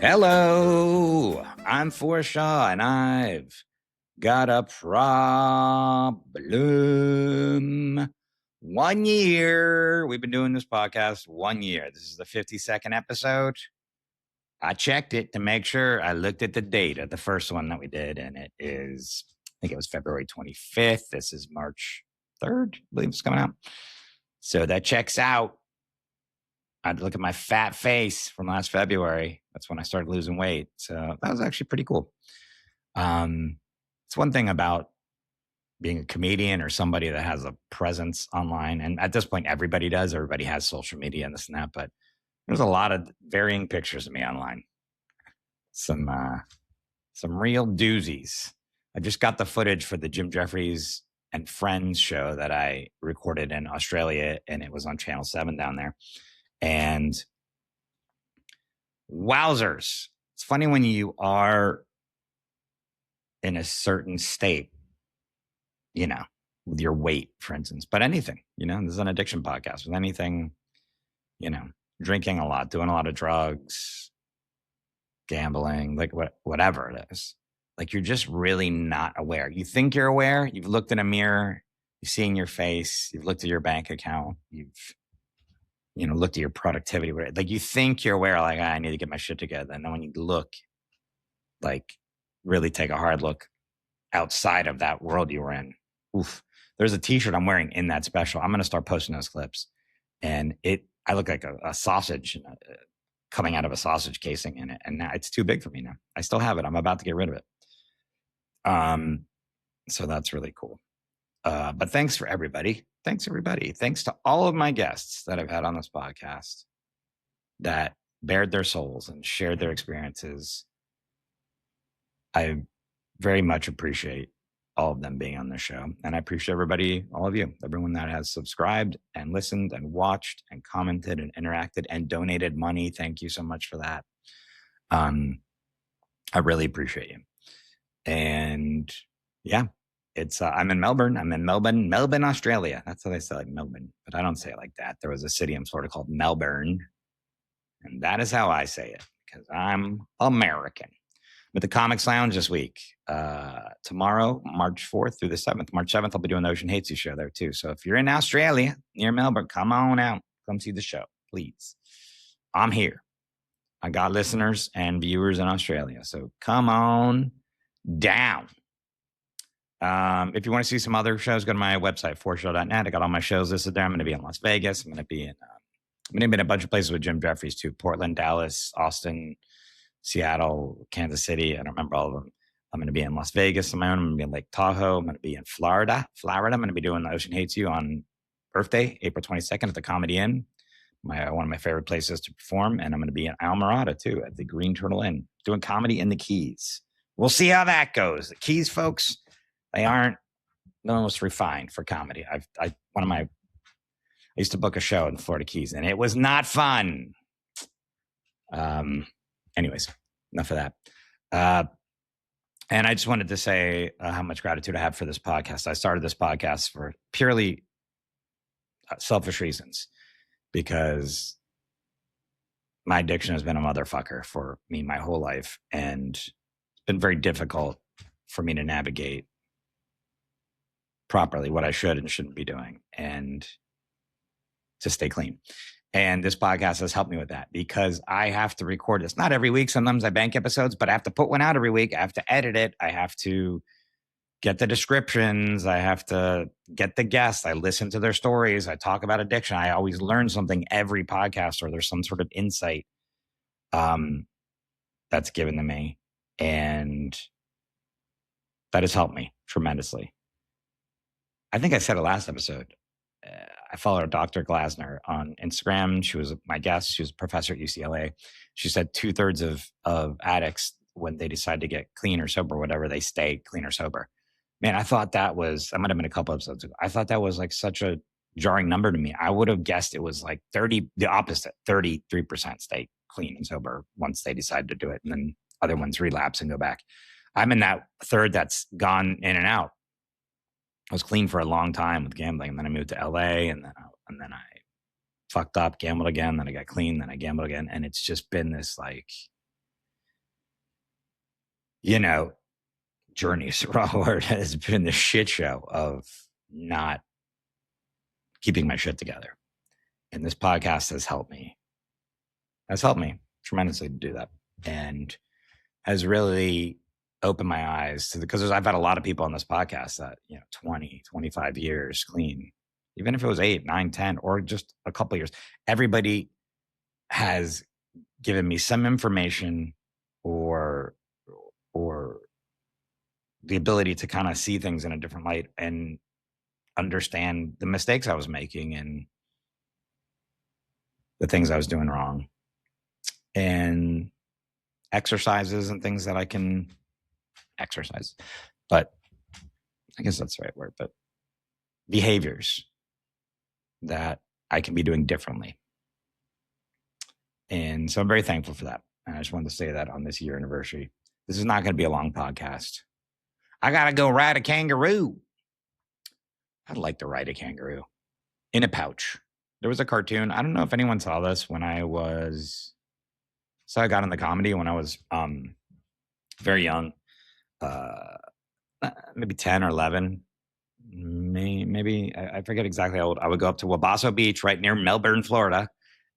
Hello, I'm Forrest, and I've got a problem. 1 year. We've been doing this podcast 1 year. This is the 52nd episode. I checked it to make sure. I looked at the date of the first one that we did, and it is, I think it was February 25th. This is March 3rd, I believe it's coming out. So that checks out. I'd look at my fat face from last February. That's when I started losing weight. So that was actually pretty cool. It's one thing about being a comedian or somebody that has a presence online. And at this point, everybody does. Everybody has social media and this and that. But there's a lot of varying pictures of me online. Some real doozies. I just got the footage for the Jim Jeffries and Friends show that I recorded in Australia, and it was on Channel 7 down there. And wowzers. It's funny when you are in a certain state, you know, with your weight, for instance, but anything, you know, this is an addiction podcast with anything, you know, drinking a lot, doing a lot of drugs, gambling, like whatever it is. Like you're just really not aware. You think you're aware. You've looked in a mirror, you've seen your face, you've looked at your bank account, you've looked at your productivity. Like you think you're aware, like, I need to get my shit together. And then when you look, like really take a hard look outside of that world you were in. Oof. There's a t-shirt I'm wearing in that special. I'm going to start posting those clips. And I look like a sausage coming out of a sausage casing in it. And now it's too big for me now. I still have it. I'm about to get rid of it. So that's really cool. But thanks for everybody. Thanks, everybody. Thanks to all of my guests that I've had on this podcast that bared their souls and shared their experiences. I very much appreciate all of them being on the show. And I appreciate everybody, all of you, everyone that has subscribed and listened and watched and commented and interacted and donated money. Thank you so much for that. I really appreciate you. And yeah. I'm in Melbourne. I'm in Melbourne, Australia. That's how they say it, Melbourne. But I don't say it like that. There was a city in Florida called Melbourne. And that is how I say it because I'm American. With the Comics Lounge this week, tomorrow, March 4th through the 7th. March 7th, I'll be doing the Ocean Hates You show there too. So if you're in Australia, near Melbourne, come on out. Come see the show, please. I'm here. I got listeners and viewers in Australia. So come on down. If you want to see some other shows, go to my website, forreshow.net. I got all my shows listed there. I'm going to be in Las Vegas. I'm going to be in a bunch of places with Jim Jeffries too. Portland, Dallas, Austin, Seattle, Kansas City. I don't remember all of them. I'm going to be in Las Vegas on my own. I'm going to be in Lake Tahoe. I'm going to be in Florida. I'm going to be doing The Ocean Hates You on birthday, April 22nd at the Comedy Inn. One of my favorite places to perform. And I'm going to be in Almirada too at the Green Turtle Inn doing comedy in the Keys. We'll see how that goes. The Keys, folks, they aren't the most refined for comedy. I used to book a show in the Florida Keys, and it was not fun. Anyways, enough of that. And I just wanted to say how much gratitude I have for this podcast. I started this podcast for purely selfish reasons because my addiction has been a motherfucker for me my whole life, and it's been very difficult for me to navigate properly what I should and shouldn't be doing and to stay clean. And this podcast has helped me with that because I have to record this. Not every week. Sometimes I bank episodes, but I have to put one out every week. I have to edit it. I have to get the descriptions. I have to get the guests. I listen to their stories. I talk about addiction. I always learn something every podcast, or there's some sort of insight that's given to me. And that has helped me tremendously. I think I said it last episode. I follow Dr. Glasner on Instagram. She was my guest. She was a professor at UCLA. She said 2/3 of addicts, when they decide to get clean or sober, whatever, they stay clean or sober. Man, I thought that might have been a couple episodes ago. I thought that was like such a jarring number to me. I would have guessed it was like 33% stay clean and sober once they decide to do it. And then other ones relapse and go back. I'm in that third that's gone in and out. I was clean for a long time with gambling, and then I moved to LA, and then I fucked up, gambled again, then I got clean, then I gambled again, and it's just been this like you know, journeys where it has been the shit show of not keeping my shit together. And this podcast has helped me tremendously to do that. And has really opened my eyes to because I've had a lot of people on this podcast that, 20, 25 years clean, even if it was 8, 9, 10, or just a couple of years, everybody has given me some information or the ability to kind of see things in a different light and understand the mistakes I was making and the things I was doing wrong, and exercises and things that I can exercise, but I guess that's the right word, but behaviors that I can be doing differently. And so I'm very thankful for that. And I just wanted to say that on this year anniversary. This is not going to be a long podcast. I got to go ride a kangaroo. I'd like to ride a kangaroo in a pouch. There was a cartoon. I don't know if anyone saw this when I got into comedy when I was very young, maybe 10 or 11. Maybe I forget exactly how old. I would go up to Wabasso Beach right near Melbourne, Florida.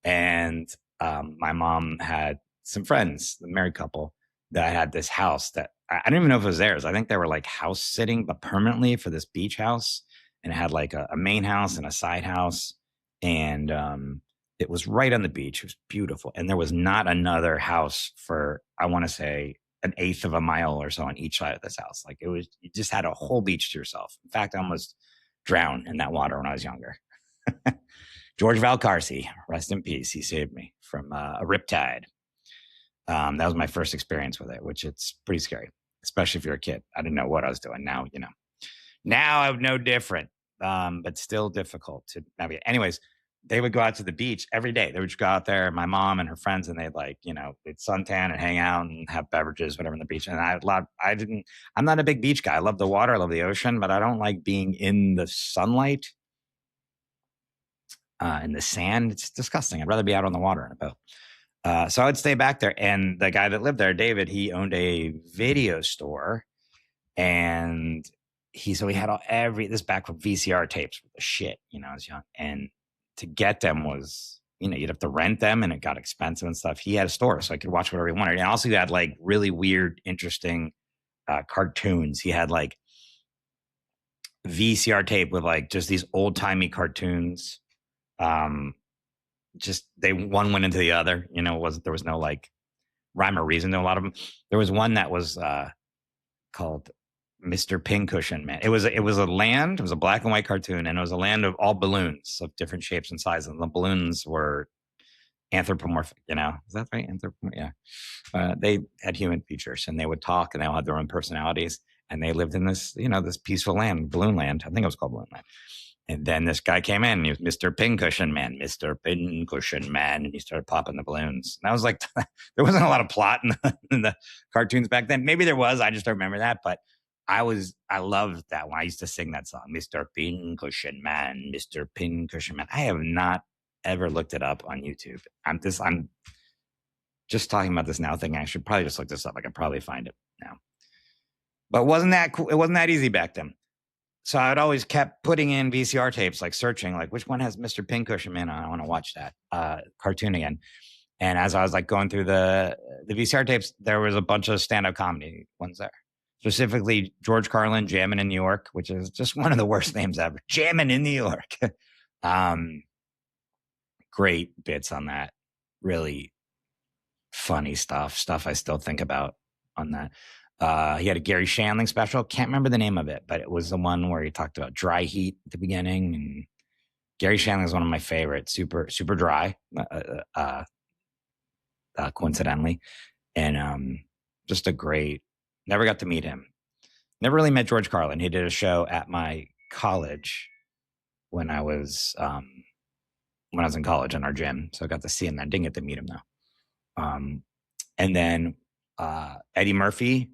And my mom had some friends, the married couple, that had this house that I don't even know if it was theirs. I think they were like house sitting, but permanently for this beach house. And it had like a main house and a side house. And it was right on the beach. It was beautiful. And there was not another house for, I want to say, an eighth of a mile or so on each side of this house. Like you just had a whole beach to yourself. In fact, I almost drowned in that water when I was younger. George Valcarce, rest in peace. He saved me from a riptide. That was my first experience with it, which it's pretty scary, especially if you're a kid. I didn't know what I was doing. Now, now I would know different, but still difficult to navigate. Anyways, they would go out to the beach every day. They would just go out there, my mom and her friends, and they'd they'd suntan and hang out and have beverages, whatever, on the beach. And I'm not a big beach guy. I love the water. I love the ocean, but I don't like being in the sunlight, in the sand. It's disgusting. I'd rather be out on the water in a boat. So I would stay back there. And the guy that lived there, David, he owned a video store, and he had this back with VCR tapes with the shit, I was young. And to get them was, you'd have to rent them, and it got expensive and stuff. He had a store, so I could watch whatever he wanted. And also he had like really weird, interesting cartoons. He had like VCR tape with like just these old timey cartoons. Just one went into the other, there was no like rhyme or reason to a lot of them. There was one that was called Mr. Pincushion Man. It was a land. It was a black and white cartoon, and it was a land of all balloons of different shapes and sizes. And the balloons were anthropomorphic. Is that right? Anthropomorphic. Yeah. They had human features, and they would talk, and they all had their own personalities. And they lived in this, this peaceful land, Balloon Land. I think it was called Balloon Land. And then this guy came in, and he was Mr. Pincushion Man, Mr. Pincushion Man, and he started popping the balloons. And I was like, there wasn't a lot of plot in the cartoons back then. Maybe there was. I just don't remember that. But I loved that one. I used to sing that song, Mr. Pincushion Man, Mr. Pincushion Man. I have not ever looked it up on YouTube. I'm just talking about this now, thinking I should probably just look this up. I could probably find it now. But it wasn't that cool. It wasn't that easy back then. So I'd always kept putting in VCR tapes, like searching, like which one has Mr. Pincushion Man on? I want to watch that cartoon again. And as I was like going through the VCR tapes, there was a bunch of stand-up comedy ones there. Specifically, George Carlin, Jammin' in New York, which is just one of the worst names ever. Jammin' in New York. Great bits on that. Really funny stuff I still think about on that. He had a Gary Shandling special. Can't remember the name of it, but it was the one where he talked about dry heat at the beginning. And Gary Shandling is one of my favorites. Super, super dry, coincidentally. And just a great, never got to meet him. Never really met George Carlin. He did a show at my college when I was in college in our gym. So I got to see him there. Didn't get to meet him though. And then Eddie Murphy,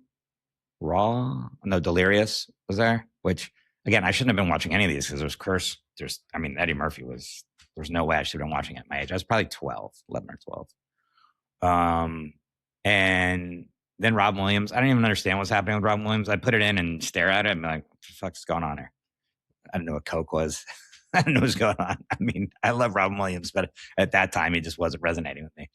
Delirious was there, which again, I shouldn't have been watching any of these because it was cursed. Eddie Murphy there's no way I should have been watching at my age. I was probably 11 or 12. And Then Robin Williams. I didn't even understand what's happening with Robin Williams. I put it in and stare at it and be like, what the fuck's going on here? I didn't know what Coke was. I didn't know what's going on. I mean, I love Robin Williams, but at that time, he just wasn't resonating with me.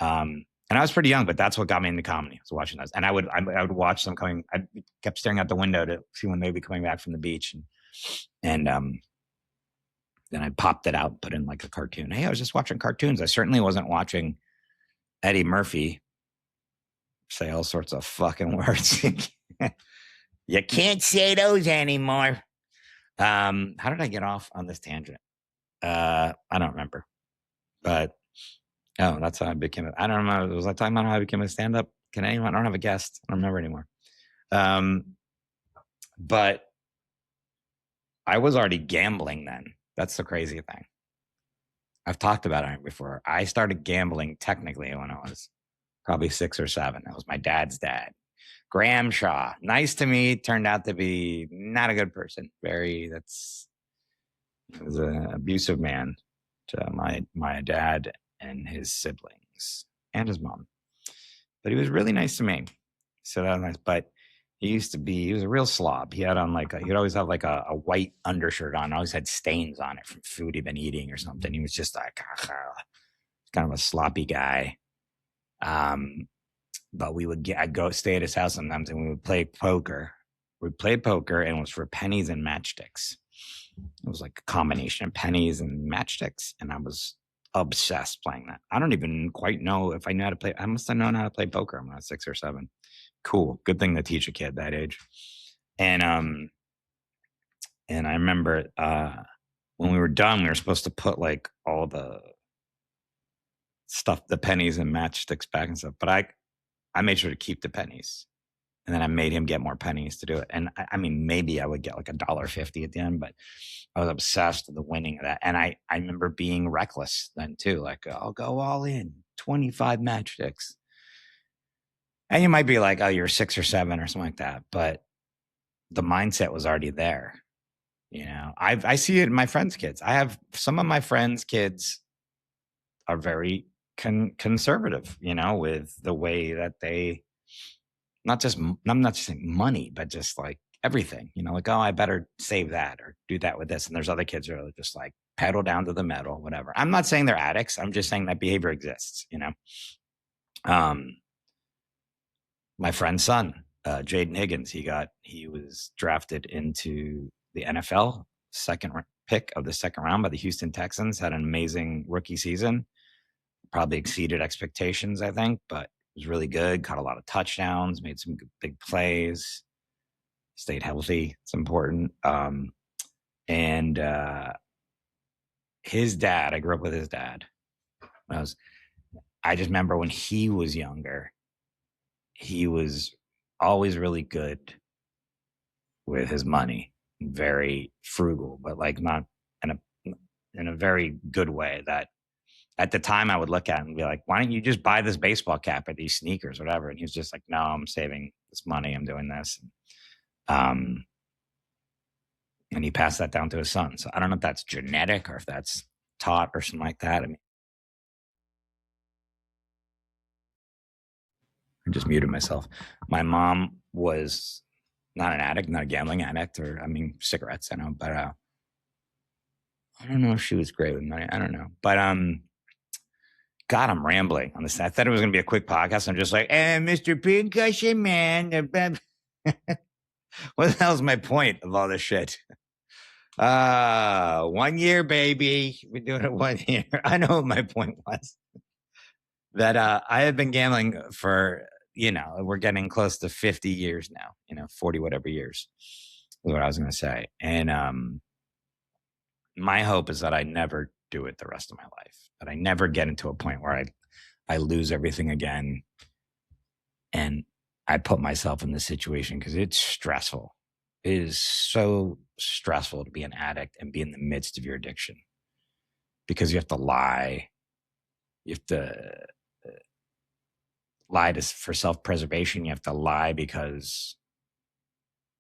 And I was pretty young, but that's what got me into comedy. I was watching those, and I would watch them coming. I kept staring out the window to see when they'd be coming back from the beach, and then I popped it out, and put in like a cartoon. Hey, I was just watching cartoons. I certainly wasn't watching Eddie Murphy say all sorts of fucking words. You can't say those anymore. How did I get off on this tangent? I don't remember, but that's how I became. I don't remember. Was I talking about how I became a stand-up? Can anyone? I don't have a guest. I don't remember anymore. But I was already gambling then. That's the crazy thing. I've talked about it before. I started gambling technically when I was probably 6 or 7. That was my dad's dad. Graham Shaw, nice to me, turned out to be not a good person. He was an abusive man to my dad and his siblings and his mom. But he was really nice to me. So that was nice. But he was a real slob. He had on he'd always have like a white undershirt on. Always had stains on it from food he'd been eating or something. He was just like kind of a sloppy guy. But I'd go stay at his house sometimes and we would play poker. We played poker and it was for pennies and matchsticks. It was like a combination of pennies and matchsticks. And I was obsessed playing that. I don't even quite know if I knew how to play. I must have known how to play poker when I was 6 or 7. Cool. Good thing to teach a kid that age. And I remember when we were done, we were supposed to put like all the stuff, the pennies and matchsticks back and stuff. But I made sure to keep the pennies. And then I made him get more pennies to do it. And I mean, maybe I would get like $1.50 at the end, but I was obsessed with the winning of that. And I remember being reckless then too. Like, I'll go all in, 25 matchsticks. And you might be like, oh, you're 6 or 7 or something like that. But the mindset was already there. You know, I see it in my friends' kids. I have some of my friends' kids are very conservative, you know, with the way that they, I'm not just saying money, but just like everything, you know, like, oh, I better save that or do that with this. And there's other kids who are just like pedal down to the metal, whatever. I'm not saying they're addicts. I'm just saying that behavior exists, you know. My friend's son, Jaden Higgins, he was drafted into the NFL, second pick of the second round by the Houston Texans, had an amazing rookie season, probably exceeded expectations, I think, but was really good, caught a lot of touchdowns, made some big plays, stayed healthy. It's important. And his dad, I grew up with his dad. I just remember when he was younger, he was always really good with his money, very frugal, but like not in a very good way that at the time I would look at it and be like, why don't you just buy this baseball cap or these sneakers, or whatever? And he was just like, no, I'm saving this money. I'm doing this. And he passed that down to his son. So I don't know if that's genetic or if that's taught or something like that. I mean, I just muted myself. My mom was not an addict, not a gambling addict, cigarettes, I know, but I don't know if she was great with money. I don't know. But God, I'm rambling on this. I thought it was going to be a quick podcast. I'm just like, Mr. Pincushion, man. What the hell's my point of all this shit? 1 year, baby. We're doing it 1 year. I know what my point was. That I had been gambling for, we're getting close to 50 years now, 40 whatever years is what I was going to say. And my hope is that I never do it the rest of my life, that I never get into a point where I lose everything again. And I put myself in this situation because it's stressful. It is so stressful to be an addict and be in the midst of your addiction because you have to lie. You have to lie for self-preservation. You have to lie because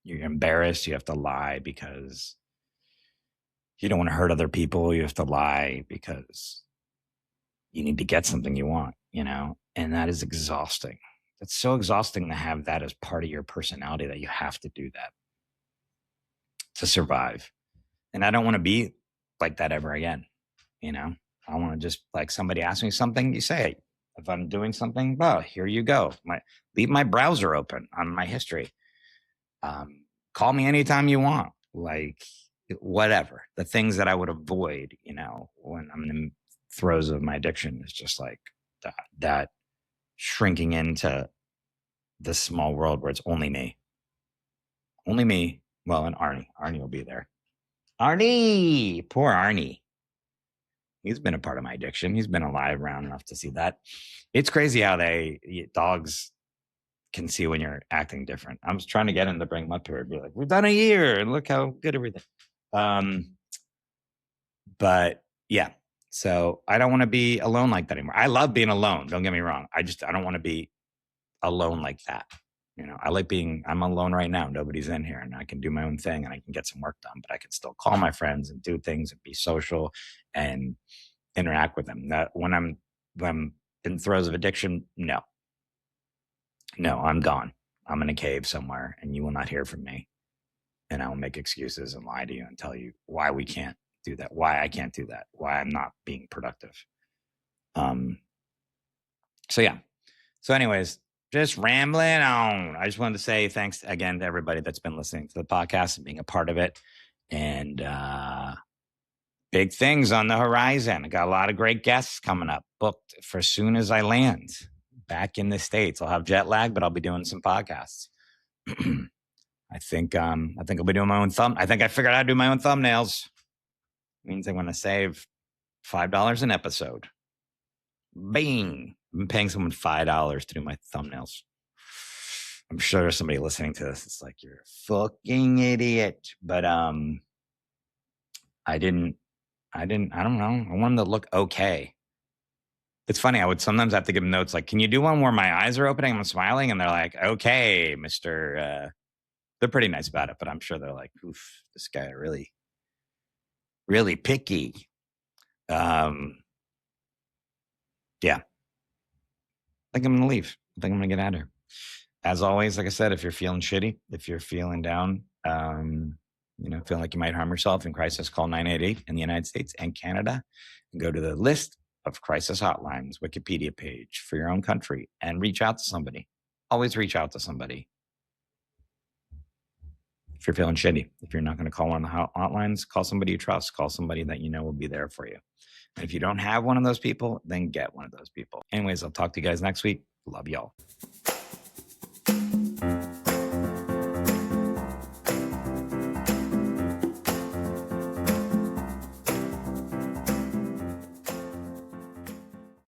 you're embarrassed. You have to lie because you don't want to hurt other people. You have to lie because you need to get something you want, and that is exhausting. It's so exhausting to have that as part of your personality that you have to do that to survive. And I don't want to be like that ever again. You know, I want to just like somebody asks me something, you say, if I'm doing something, well, here you go. Leave my browser open on my history. Call me anytime you want. Like whatever. The things that I would avoid, you know, when I'm in the throes of my addiction is just like that shrinking into this small world where it's only me. Only me. Well, and Arnie. Arnie will be there. Arnie! Poor Arnie. He's been a part of my addiction. He's been alive around enough to see that. It's crazy how dogs can see when you're acting different. I was trying to get him to bring him up here and be like, we've done a year and look how good everything. But yeah, so I don't want to be alone like that anymore. I love being alone. Don't get me wrong. I don't want to be alone like that. You know, I'm alone right now. Nobody's in here and I can do my own thing and I can get some work done, but I can still call my friends and do things and be social and interact with them. That when I'm in throes of addiction, no, I'm gone. I'm in a cave somewhere and you will not hear from me. And I will make excuses and lie to you and tell you why we can't do that, why I can't do that, why I'm not being productive. So yeah. So anyways, just rambling on. I just wanted to say thanks again to everybody that's been listening to the podcast and being a part of it. And big things on the horizon. I got a lot of great guests coming up, booked for as soon as I land back in the States. I'll have jet lag, but I'll be doing some podcasts. I think I'll be doing my own I think I figured out how to do my own thumbnails. It means I want to save $5 an episode. Bing. I'm paying someone $5 to do my thumbnails. I'm sure there's somebody listening to this. It's like, you're a fucking idiot. But I don't know. I want them to look okay. It's funny. I would sometimes have to give them notes like, can you do one where my eyes are opening? I'm smiling. And they're like, okay, Mr. They're pretty nice about it, but I'm sure they're like, oof, this guy really, really picky. Yeah. I think I'm going to leave. I think I'm going to get out of here. As always, like I said, if you're feeling shitty, if you're feeling down, feeling like you might harm yourself in crisis, call 988 in the United States and Canada and go to the list of crisis hotlines, Wikipedia page for your own country and reach out to somebody. Always reach out to somebody. If you're feeling shitty, if you're not going to call one of the hotlines, call somebody you trust, call somebody that you know will be there for you. And if you don't have one of those people, then get one of those people. Anyways, I'll talk to you guys next week. Love y'all.